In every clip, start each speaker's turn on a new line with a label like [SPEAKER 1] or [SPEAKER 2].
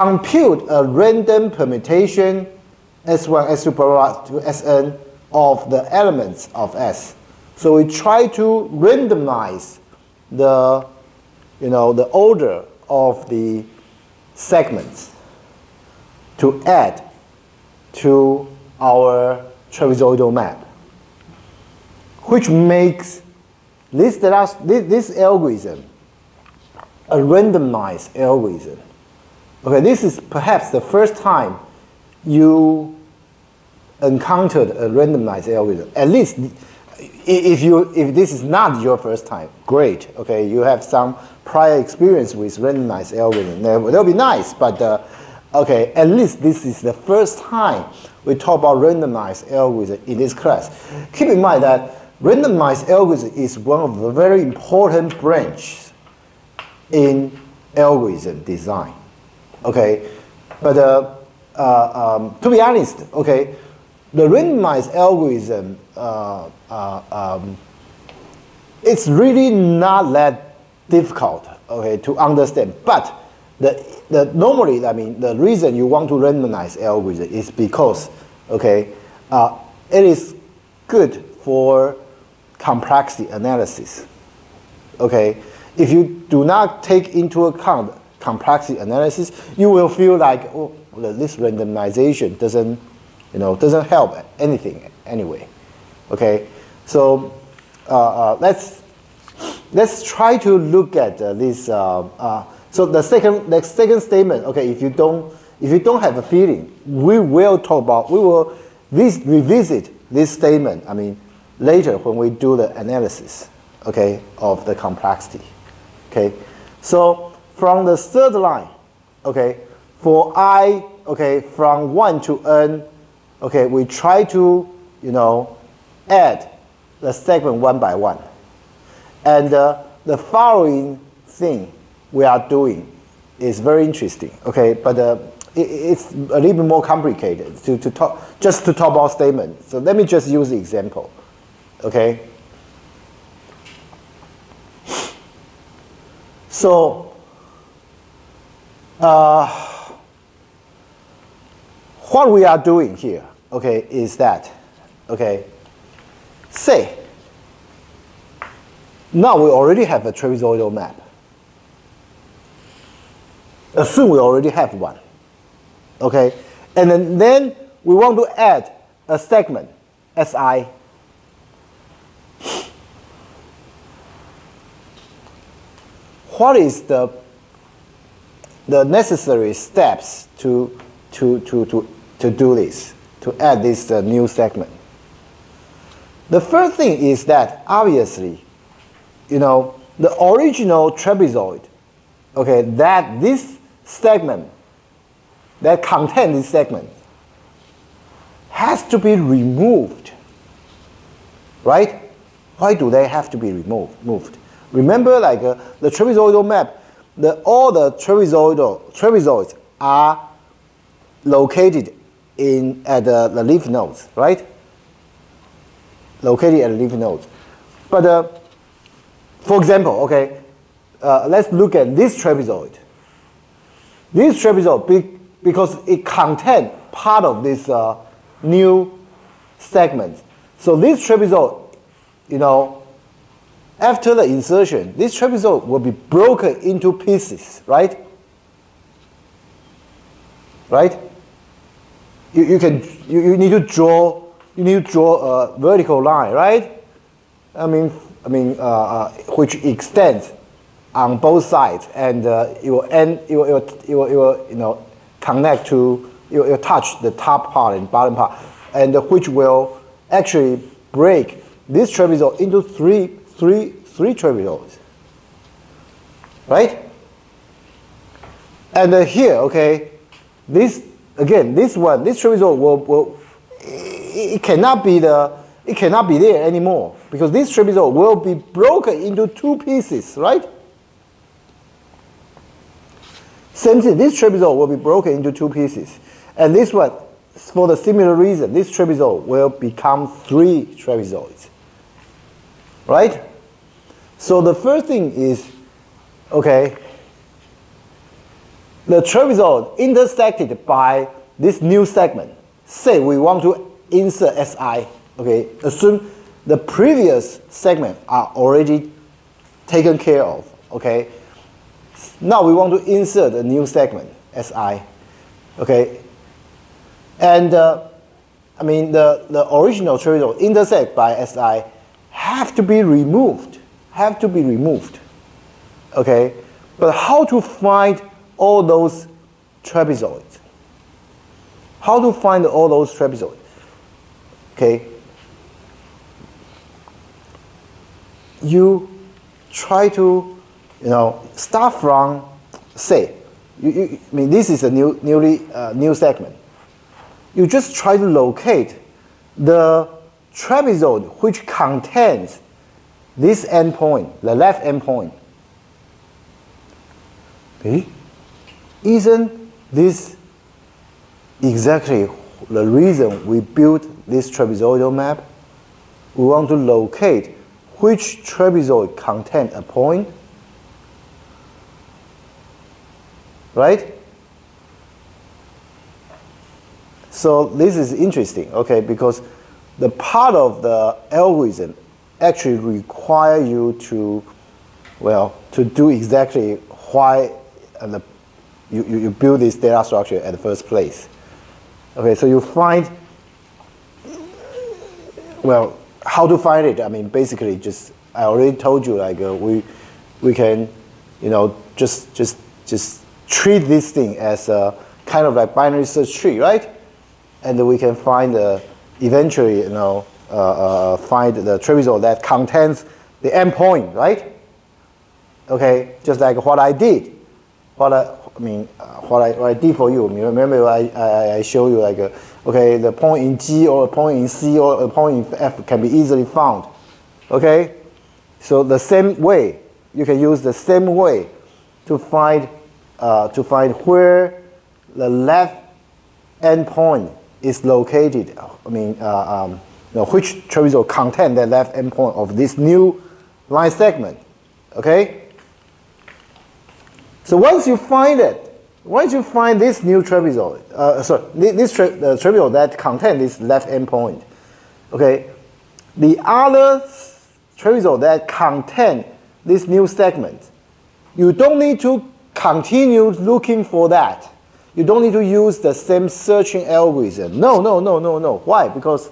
[SPEAKER 1] compute a random permutation S1, S2, blah, blah, to Sn of the elements of S. So we try to randomize the, the order of the segments to add to our trapezoidal map, which makes this algorithm a randomized algorithm. Okay, this is perhaps the first time you encountered a randomized algorithm. At least if this is not your first time, great. Okay, you have some prior experience with randomized algorithm. That'll be nice, but okay, at least this is the first time we talk about randomized algorithm in this class. Keep in mind that randomized algorithm is one of the very important branches in algorithm design. Okay, but to be honest, okay, the randomized algorithm it's really not that difficult, okay, to understand. But normally, I mean, the reason you want to randomize algorithm is because, okay, it is good for complexity analysis. Okay, if you do not take into account complexity analysis, you will feel like, oh, this randomization doesn't help anything anyway. Okay, so let's try to look at this. So the second statement. Okay, if you don't have a feeling, we will revisit this statement. I mean, later when we do the analysis, okay, of the complexity. Okay, so from the third line, okay, for I, okay, from 1 to n, okay, we try to, add the segment one by one. And the following thing we are doing is very interesting, okay, but it's a little bit more complicated to talk about statement. So let me just use the example, okay. So what we are doing here, okay, is that, okay, say, now we already have a trapezoidal map. Assume we already have one, okay, and then we want to add a segment, Si. What is the necessary steps to do this, to add this new segment? The first thing is that obviously, the original trapezoid, okay, that this segment, that contain this segment, has to be removed, right? Why do they have to be removed? Remember, like the trapezoidal map, all the trapezoids are located at the leaf nodes, right? Located at the leaf nodes. But for example, okay, let's look at this trapezoid. This trapezoid, because it contains part of this new segment. So this trapezoid, after the insertion, this trapezoid will be broken into pieces, right? Right? You need to draw a vertical line, right? I mean, which extends on both sides, and it will connect to, it will touch the top part and bottom part, and which will actually break this trapezoid into three trapezoids, right? And here, okay, this trapezoid it cannot be there anymore, because this trapezoid will be broken into two pieces, right? Same thing, this trapezoid will be broken into two pieces, and this one, for the similar reason, this trapezoid will become three trapezoids, right? So the first thing is, okay, the trapezoid intersected by this new segment. Say we want to insert SI. Okay, assume the previous segment are already taken care of. Okay, now we want to insert a new segment SI. Okay, and I mean the original trapezoid intersect by SI have to be removed. Okay, but how to find all those trapezoids? How to find all those trapezoids? Okay, you try to, start from, say, I mean this is a new segment. You just try to locate the trapezoid which contains this endpoint, the left endpoint. Okay? Isn't this exactly the reason we built this trapezoidal map? We want to locate which trapezoid contains a point, right? So this is interesting, okay, because the part of the algorithm actually require you to, to do exactly why you build this data structure at the first place. Okay, so you find, how to find it? I mean, basically, just I already told you, like we can, just treat this thing as a kind of like binary search tree, right? And we can find eventually, find the trapezoid that contains the endpoint, right? Okay, just like what I did, what I did for you. Remember, I show you like, okay, the point in G or a point in C or a point in F can be easily found. Okay, so the same way you can use the same way to find where the left endpoint is located. I mean, which trapezoid contain the left endpoint of this new line segment. Okay. So once you find this new trapezoid, the trapezoid that contains this left endpoint, okay, the other trapezoid that contain this new segment, you don't need to continue looking for that. You don't need to use the same searching algorithm. No. Why? Because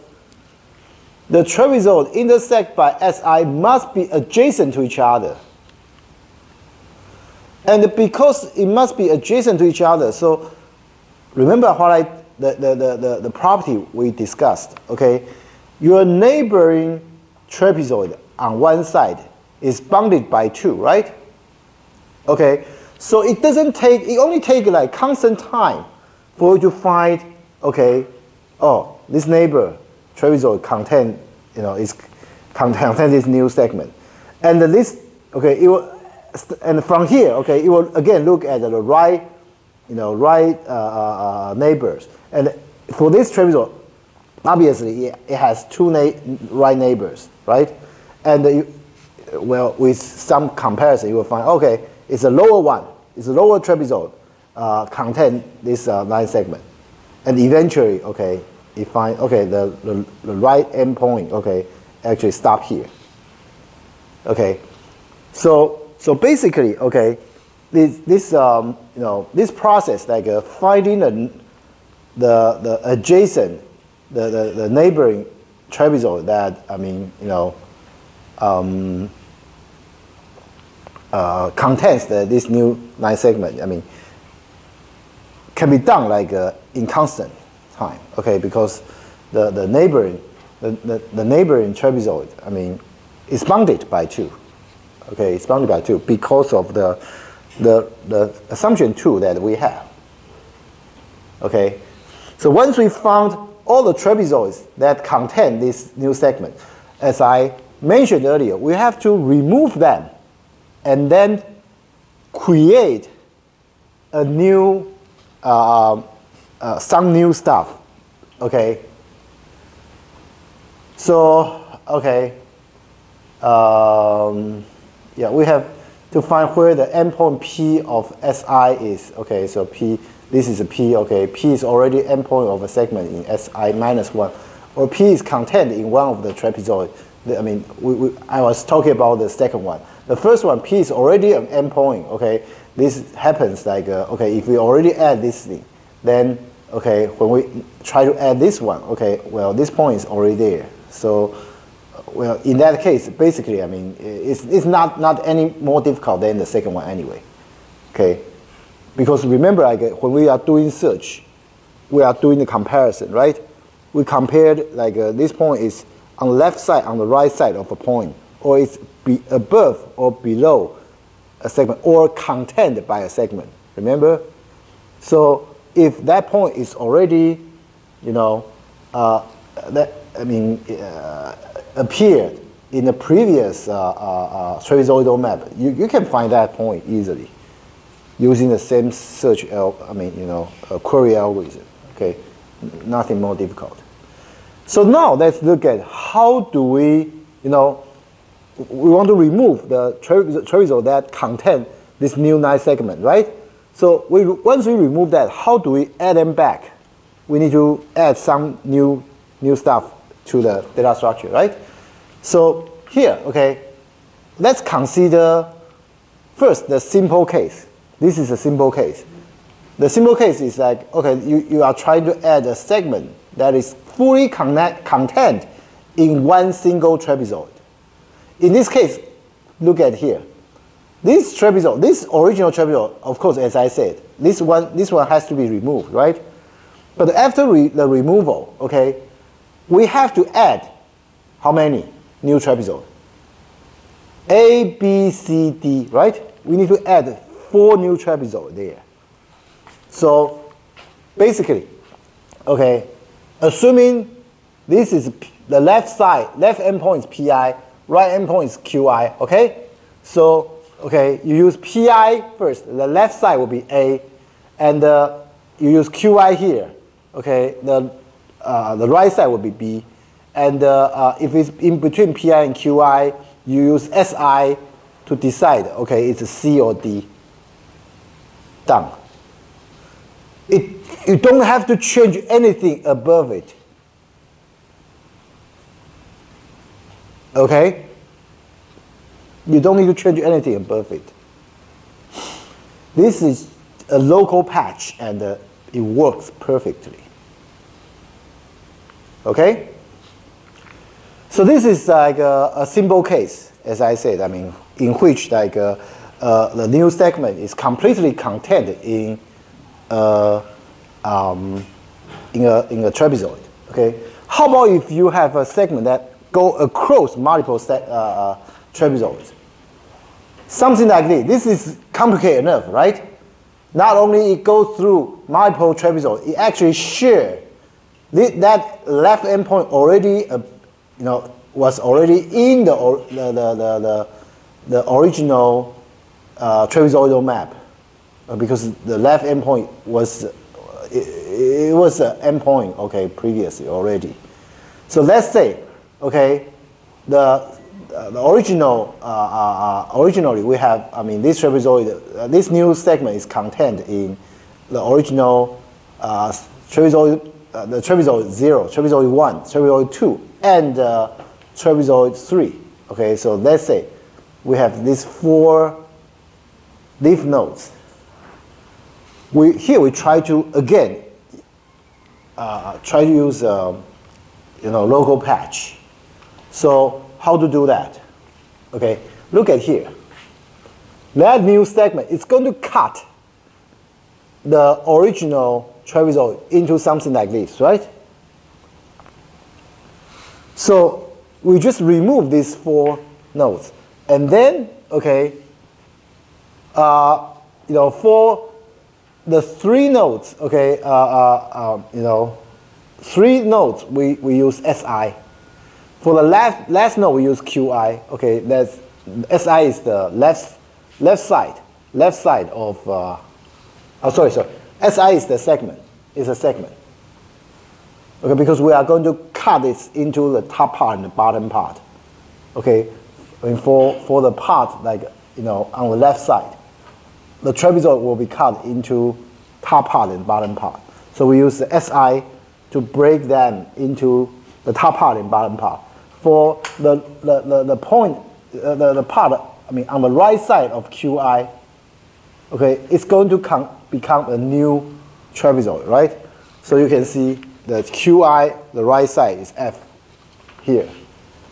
[SPEAKER 1] the trapezoid intersect by SI must be adjacent to each other. And because it must be adjacent to each other, so remember what the property we discussed, okay? Your neighboring trapezoid on one side is bounded by 2, right? Okay, so it only takes like constant time for you to find, okay, oh, this neighbor trapezoid contains this new segment. And this, okay, and from here, okay, it will again look at the right, neighbors. And for this trapezoid, obviously it has 2 right neighbors, right? And with some comparison, you will find, okay, it's a lower one. It's a lower trapezoid contain this line segment, and eventually, okay, you find, okay, the right endpoint, okay, actually stop here. Okay, so basically, okay, this process, like finding the adjacent, the neighboring trapezoid that, I mean, contains this new line segment, I mean, can be done like in constant time, okay, because the neighboring trapezoid, I mean, is bounded by 2. Okay, it's bounded by 2 because of the assumption 2 that we have. Okay, so once we found all the trapezoids that contain this new segment, as I mentioned earlier, we have to remove them and then create a new, some new stuff. Okay. So, okay. Yeah, we have to find where the endpoint P of Si is. Okay, so P, this is a P, okay, P is already endpoint of a segment in Si minus 1, or P is contained in one of the trapezoid. I mean, I was talking about the second one. The first one, P is already an endpoint, okay? This happens like, okay, if we already add this thing, then, okay, when we try to add this one, okay, well, this point is already there. So, well, in that case, basically, I mean, it's not any more difficult than the second one anyway, okay? Because remember, like, when we are doing search, we are doing the comparison, right? We compared, like, this point is on the left side, on the right side of a point, or it's above or below a segment, or contained by a segment, remember? So if that point is already, you know, appeared in the previous trapezoidal map, you can find that point easily using the same search, query algorithm, okay? Nothing more difficult. So now let's look at how do we, we want to remove the trapezoid that contain this new nice segment, right? So once we remove that, how do we add them back? We need to add some new stuff to the data structure, right? So here, okay, let's consider first the simple case. This is a simple case. The simple case is like, okay, you are trying to add a segment that is fully contained in one single trapezoid. In this case, look at here. This trapezoid, this original trapezoid, of course, as I said, this one has to be removed, right? But after the removal, okay, we have to add how many new trapezoid? A, B, C, D, right? We need to add 4 new trapezoid there. So basically, okay, assuming this is the left endpoint is Pi, right endpoint is Qi, okay? So, okay, you use Pi first, the left side will be A, and you use Qi here, okay? The right side will be B, and if it's in between Pi and Qi, you use Si to decide, okay, it's a C or D. Done. You don't have to change anything above it. Okay? You don't need to change anything above it. This is a local patch, and it works perfectly. Okay? So this is like a simple case, as I said, I mean, in which like the new segment is completely contained in a trapezoid. Okay? How about if you have a segment that go across multiple trapezoids? Something like this. This is complicated enough, right? Not only it goes through multiple trapezoids, it actually shares that left endpoint already, was already in the original trapezoidal map, because the left endpoint was it was an endpoint, okay, previously already. So let's say, okay, the originally we have, I mean, this trapezoid, this new segment is contained in the original trapezoid, the trapezoid 0, trapezoid 1, trapezoid 2, and trapezoid 3. Okay, so let's say we have these 4 leaf nodes. Here we try to again try to use local patch. So how to do that? Okay, look at here. That new segment is going to cut the original trapezoid into something like this, right? So we just remove these 4 nodes, and then okay, for the 3 nodes, okay, 3 nodes we use Si. For the last node we use Qi. Okay, that's Si is the left side of. Sorry. Si is the segment. Is a segment. Okay, because we are going to cut it into the top part and the bottom part. Okay, I mean for the part like on the left side. The trapezoid will be cut into top part and bottom part. So we use the SI to break them into the top part and bottom part. For the point, the part, on the right side of QI, okay, it's going to become a new trapezoid, right? So you can see that QI, the right side is F here.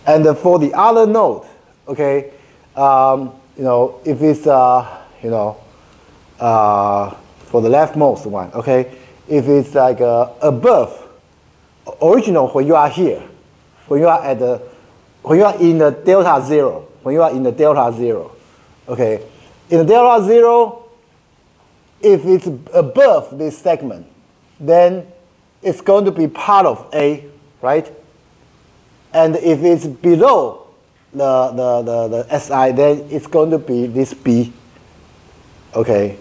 [SPEAKER 1] And for the other node, okay, if it's, for the leftmost one, okay, if it's like above, original when you are here, when you are in the delta zero, okay, in the delta zero, if it's above this segment, then it's going to be part of A, right? And if it's below the SI, then it's going to be this B, okay?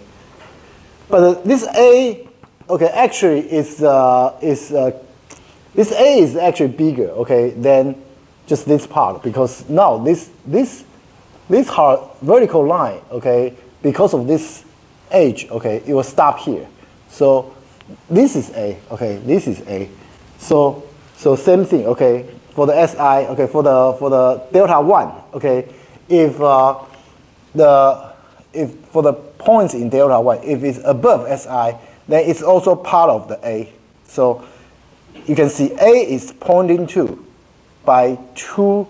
[SPEAKER 1] But this A, okay, actually this A is actually bigger, okay, than just this part, because now this vertical line, okay, because of this edge, okay, it will stop here. So this is A, okay, this is A. So same thing, okay, for the SI, okay, for the delta 1, okay, if for the points in delta 1, if it's above SI, then it's also part of the A. So you can see A is pointing to by 2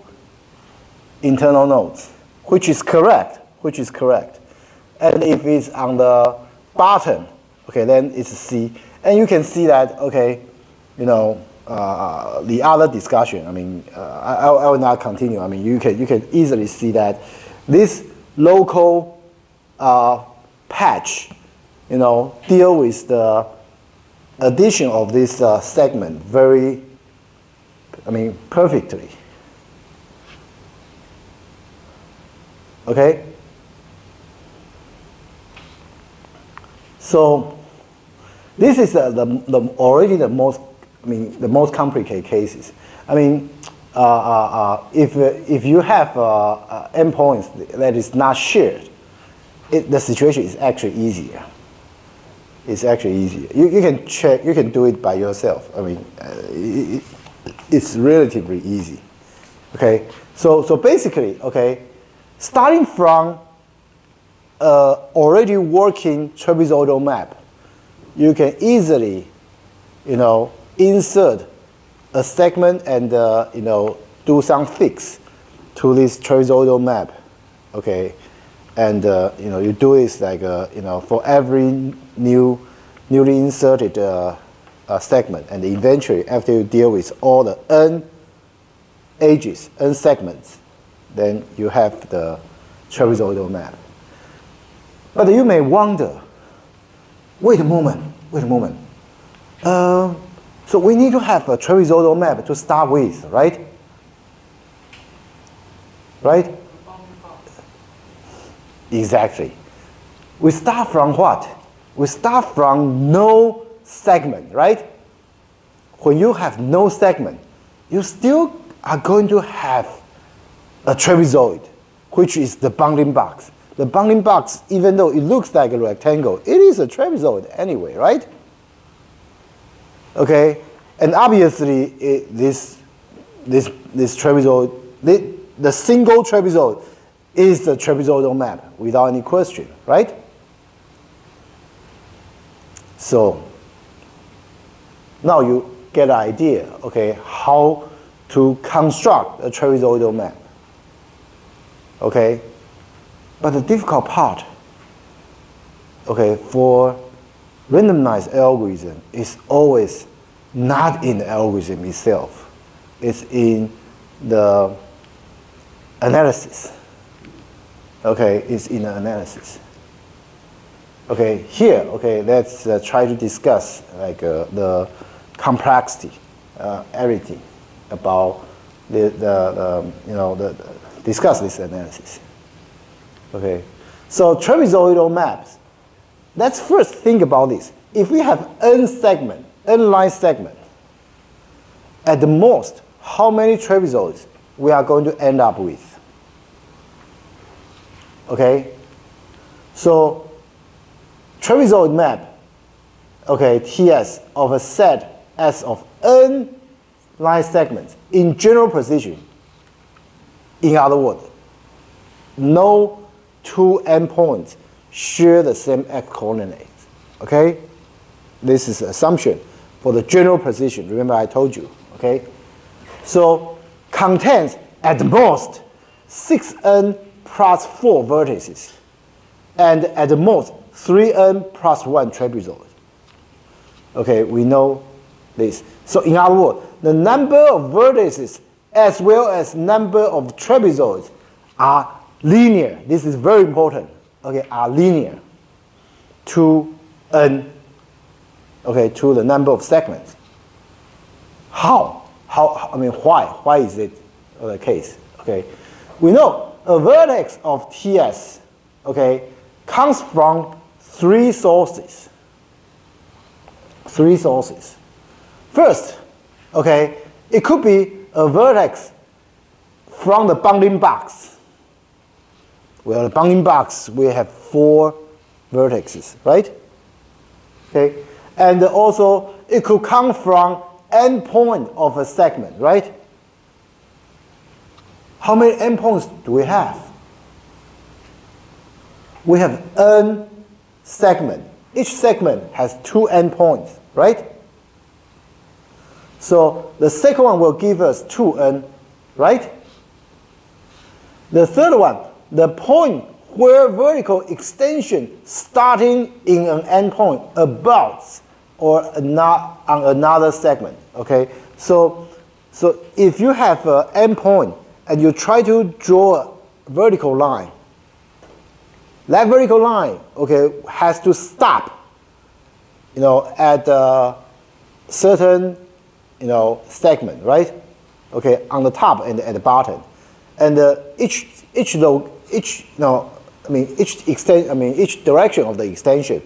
[SPEAKER 1] internal nodes, which is correct. And if it's on the bottom, okay, then it's C. And you can see that, okay, the other discussion, I will not continue. You can easily see that this local patch, deal with the addition of this segment very, perfectly. Okay? So this is already the most complicated cases. If you have endpoints that is not shared, the situation is actually easier. It's actually easier. You can check. You can do it by yourself. It's relatively easy. Okay. So basically, okay, starting from already working trapezoidal map, you can easily, insert a segment and do some fix to this trapezoidal map, okay, and you do this like for every newly inserted segment, and eventually after you deal with all the n edges, n segments, then you have the trapezoidal map. But you may wonder, wait a moment. So we need to have a trapezoidal map to start with, right? Right? Exactly. We start from what? We start from no segment, right? When you have no segment, you still are going to have a trapezoid, which is the bounding box. The bounding box, even though it looks like a rectangle, it is a trapezoid anyway, right? Okay, and obviously this trapezoid, the single trapezoid is the trapezoidal map without any question, right? So now you get an idea, okay, how to construct a trapezoidal map. Okay, but the difficult part, okay, for randomized algorithm is always not in the algorithm itself. It's in the analysis. Okay, it's in the analysis. Okay, here, okay, let's try to discuss like the complexity, everything about discuss this analysis. Okay, so trapezoidal maps. Let's first think about this. If we have n line segment, at the most, how many trapezoids we are going to end up with? Okay? So trapezoid map, okay, TS of a set S of n line segments in general precision. In other words, no two endpoints share the same x coordinates. Okay? This is assumption for the general precision. Remember I told you. Okay? So contains at most 6n plus 4 vertices, and at the most 3n plus 1 trapezoid. Okay, we know this. So in other words, the number of vertices as well as number of trapezoids are linear. This is very important. Okay, are linear to n. Okay, to the number of segments. How? I mean, why? Why is it the case? Okay, we know a vertex of TS, okay, comes from three sources. Three sources. First, okay, it could be a vertex from the bounding box. Well, the bounding box, we have 4 vertices, right? Okay, and also it could come from endpoint of a segment, right? How many endpoints do we have? We have n segment. Each segment has 2 endpoints, right? So the second one will give us 2n, right? The third one, the point where vertical extension starting in an endpoint abuts or not on another segment. Okay, so if you have an endpoint and you try to draw a vertical line, that vertical line, okay, has to stop, at a certain, segment, right? Okay, on the top and at the bottom, and each direction of the extension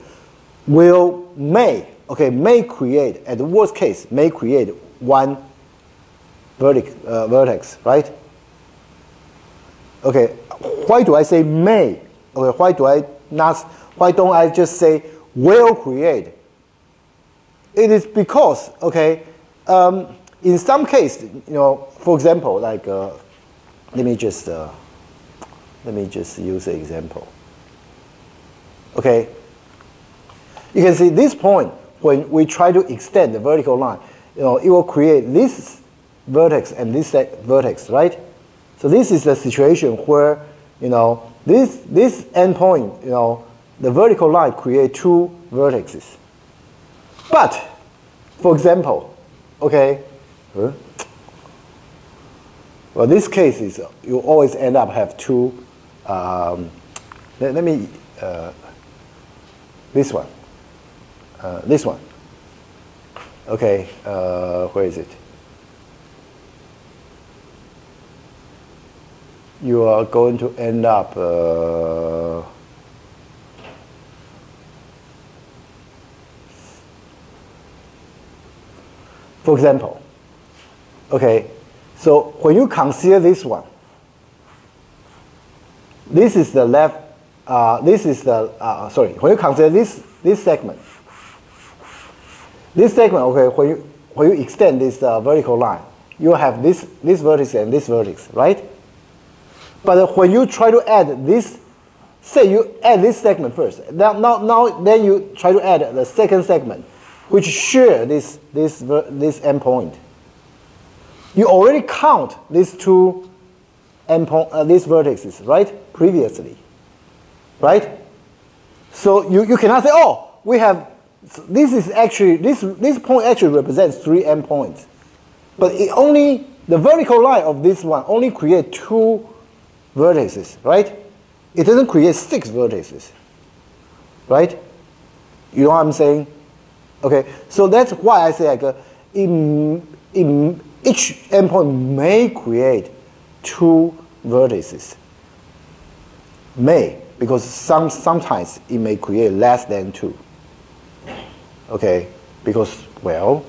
[SPEAKER 1] may create, at the worst case, may create one vertex, right? Okay, why do I say may? Okay, why don't I just say will create? It is because, okay, in some case, for example, like, let me just use an example. Okay, you can see this point when we try to extend the vertical line, it will create this vertex and this vertex, right? So this is the situation where, this endpoint, the vertical line create 2 vertices. But, for example, okay, well, this case is you always end up have 2. Let me this one. This one. Okay, where is it? You are going to end up for example, okay, so when you consider this one, this is the left, when you consider this segment, okay, when you extend this vertical line, you have this vertex and this vertex, right? But when you try to add this, say you add this segment first, then you try to add the second segment, which share this endpoint. You already count these 2 these vertices, right? Previously, right? So you cannot say, oh, we have this point actually represents 3 endpoints, but the vertical line of this one only create 2 vertices, right? It doesn't create 6 vertices, right? You know what I'm saying? Okay, so that's why I say like each endpoint may create 2 vertices. May, because sometimes it may create less than 2. Okay, because, well,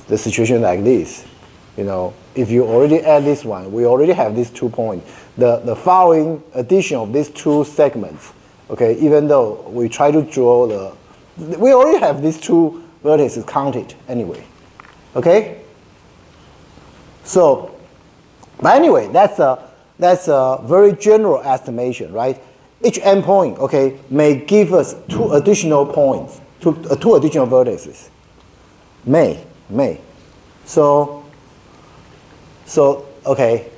[SPEAKER 1] the situation like this, if you already add this one, we already have these 2 points. The following addition of these 2 segments, okay, even though we try to draw we already have these 2 vertices counted anyway, okay? So, but anyway, that's a very general estimation, right? Each endpoint, okay, may give us 2 additional points, 2 additional vertices. May. So okay.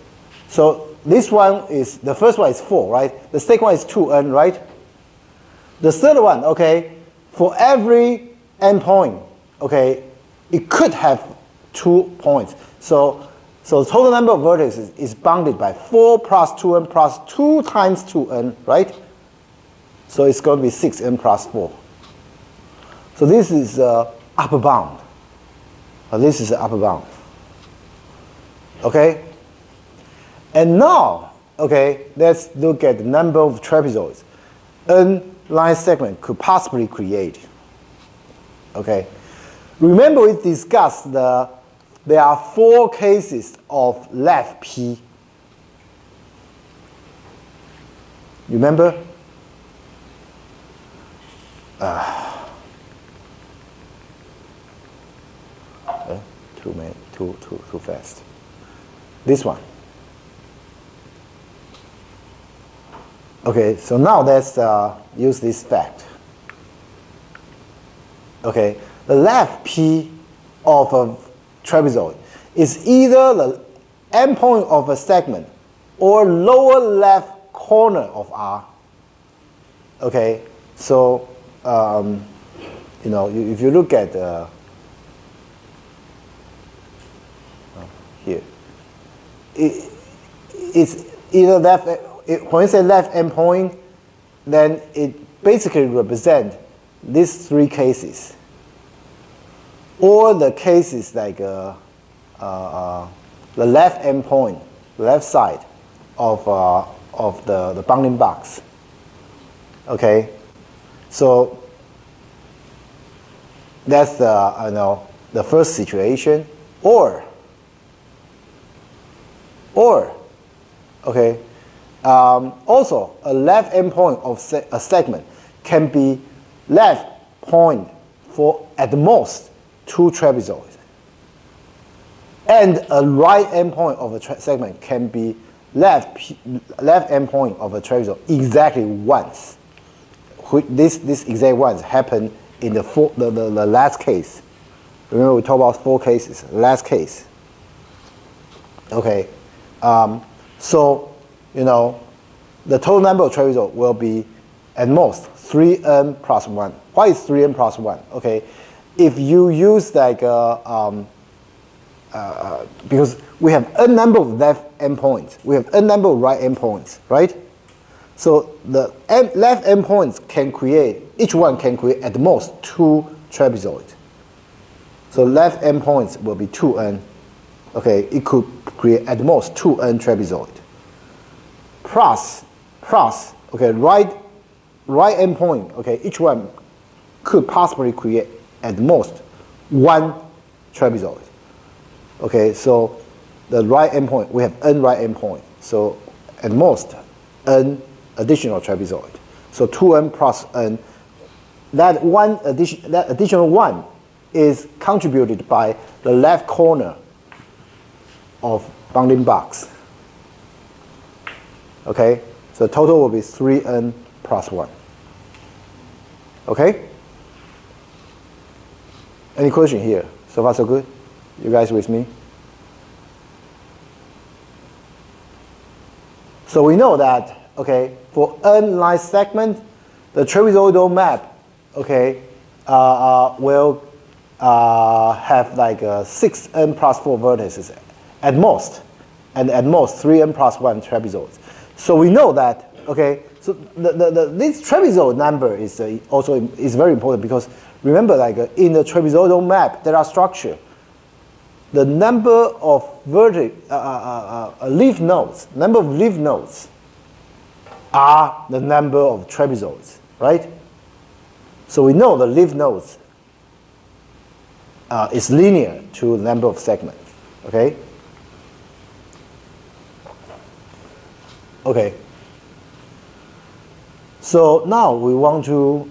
[SPEAKER 1] So this one is, the first one is 4, right? The second one is 2n, right? The third one, okay, for every endpoint, okay, it could have 2 points. So the total number of vertices is bounded by 4 plus 2n plus 2 times 2n, right? So it's going to be 6n plus 4. So this is upper bound. This is the upper bound. Okay? And now, okay, let's look at the number of trapezoids n line segment could possibly create. Okay? Remember we discussed there are 4 cases of left P. You remember? Too fast. This one. Okay, so now let's use this fact. Okay, the left P of a trapezoid is either the endpoint of a segment or lower left corner of R. Okay, so you know, if you look at here, it's either left. When you say left endpoint, then it basically represents these 3 cases, or the cases like the left endpoint, left side of the bounding box. Okay, so that's the first situation, or okay. Also, a left endpoint of a segment can be left point for at most 2 trapezoids, and a right endpoint of a segment can be left endpoint of a trapezoid exactly once. This exact once happened in the last case. Remember we talked about 4 cases. Last case. Okay. So, you know, the total number of trapezoids will be at most 3n plus 1. Why is 3n plus 1? Okay, if you use like because we have n number of left endpoints, we have n number of right endpoints, right? So the left endpoints can create, each one can create at most 2 trapezoids. So left endpoints will be 2n. Okay, it could create at most 2n trapezoid. Plus, okay, right endpoint, okay, each one could possibly create at most 1 trapezoid. Okay, so the right endpoint, we have n right endpoint, so at most n additional trapezoid. So 2n plus n, that additional 1 is contributed by the left corner of bounding box. Okay, so the total will be 3n plus 1. Okay? Any question here? So far so good? You guys with me? So we know that, okay, for n line segment, the trapezoidal map, okay, will have like 6n plus 4 vertices at most, and at most 3n plus 1 trapezoids. So we know that, okay, so this trapezoid number is also very important, because remember, like in the trapezoidal map, there are structure. The number of leaf nodes, are the number of trapezoids, right? So we know the leaf nodes is linear to the number of segments, okay? Okay. So now we want to,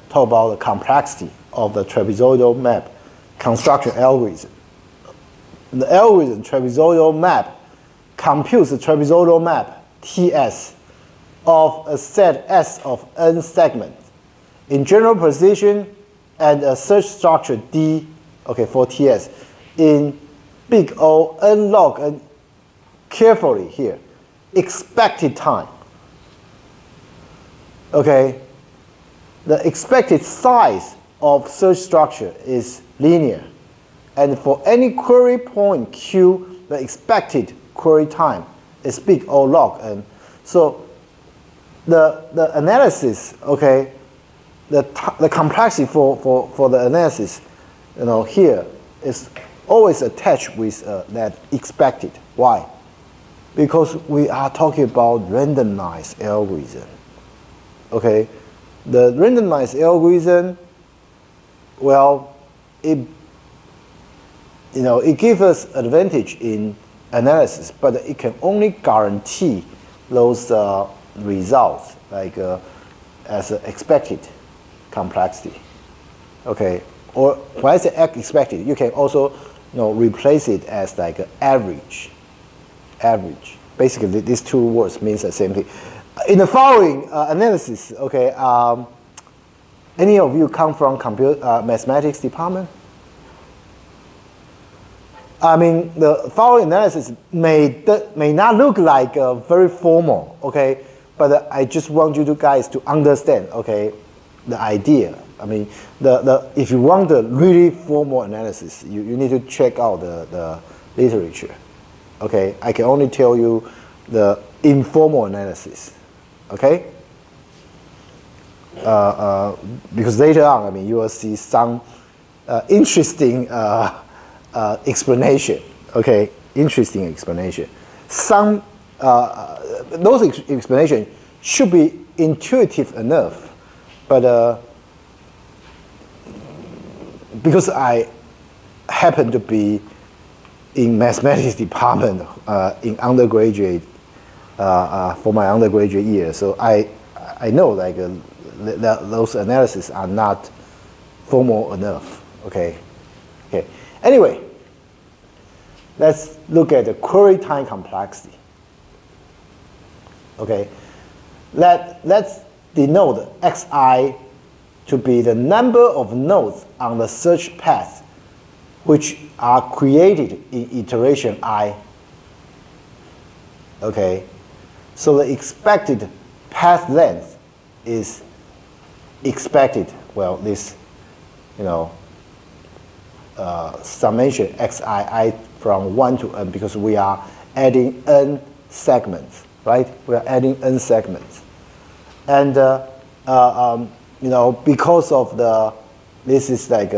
[SPEAKER 1] talk about the complexity of the trapezoidal map construction algorithm. The algorithm trapezoidal map computes the trapezoidal map TS of a set S of n segments in general position and a search structure D, okay, for TS in big O n log n, carefully here, expected time. Okay, the expected size of search structure is linear, and for any query point Q, the expected query time is big O log n. So the analysis, okay, the complexity for the analysis, here is always attached with that expected. Why? Because we are talking about randomized algorithm. Okay, the randomized algorithm, well, it gives us advantage in analysis, but it can only guarantee those results like as expected complexity. Okay, or when I say expected, you can also replace it as like average. Average. Basically, these two words means the same thing. In the following analysis, okay, any of you come from mathematics department? I mean, the following analysis may not look like very formal, okay, but I just want you guys to understand, okay, the idea. I mean, if you want the really formal analysis, you need to check out the literature. Okay, I can only tell you the informal analysis. Okay, because later on, I mean, you will see some interesting explanation. Okay, interesting explanation. Some those explanations should be intuitive enough, but because I happen to be in mathematics department in undergraduate for my undergraduate year, so I know like those analyses are not formal enough. Okay. Anyway, let's look at the query time complexity. Okay, let's denote xi to be the number of nodes on the search path which are created in iteration I. Okay, so the expected path length is expected, well, this, summation xi from 1 to n, because we are adding n segments, right? We are adding n segments. And, because of this is like,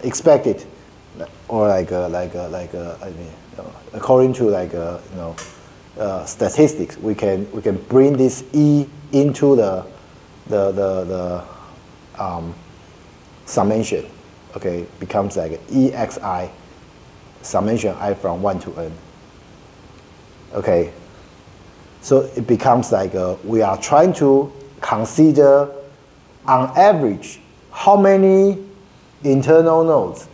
[SPEAKER 1] expected, or I mean, according to statistics, we can bring this e into the summation. Okay, becomes like exi summation I from 1 to n. Okay, so it becomes like we are trying to consider on average how many internal nodes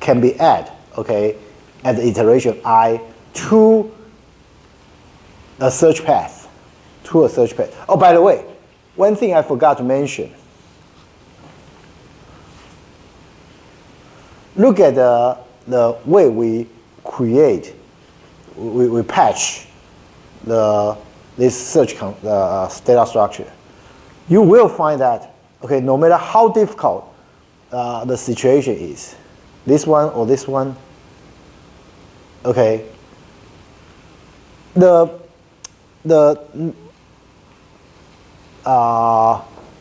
[SPEAKER 1] can be added, okay, at the iteration I to a search path. Oh, by the way, one thing I forgot to mention. Look at the way we create, we patch this search data structure. You will find that, okay, no matter how difficult the situation is, this one or this one, okay, the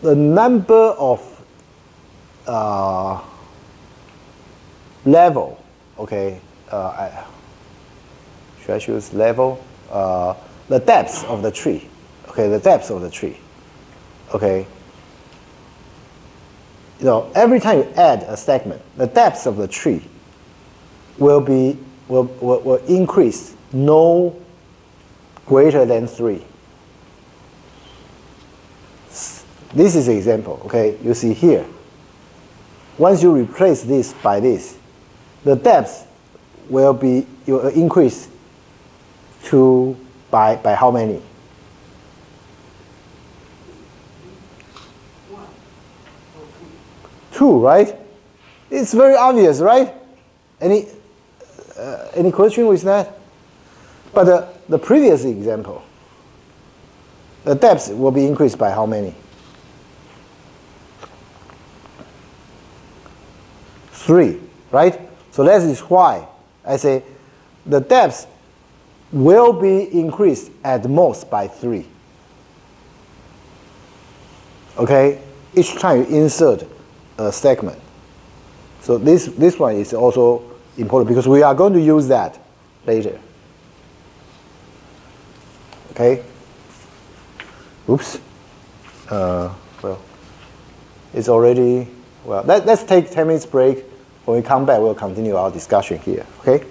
[SPEAKER 1] number of level, okay, should I choose level? The depth of the tree, okay, the depth of the tree, okay. Every time you add a segment, the depth of the tree will increase no greater than 3. This is an example, okay? You see here. Once you replace this by this, the depth will increase to by how many? 2, right? It's very obvious, right? Any question with that? But the previous example, the depth will be increased by how many? 3, right? So that is why I say the depth will be increased at most by 3. Okay? Each time you insert a segment. So this one is also important because we are going to use that later. Okay? Oops. Well, it's already, well, let's take 10 minutes break. When we come back, we'll continue our discussion here. Okay?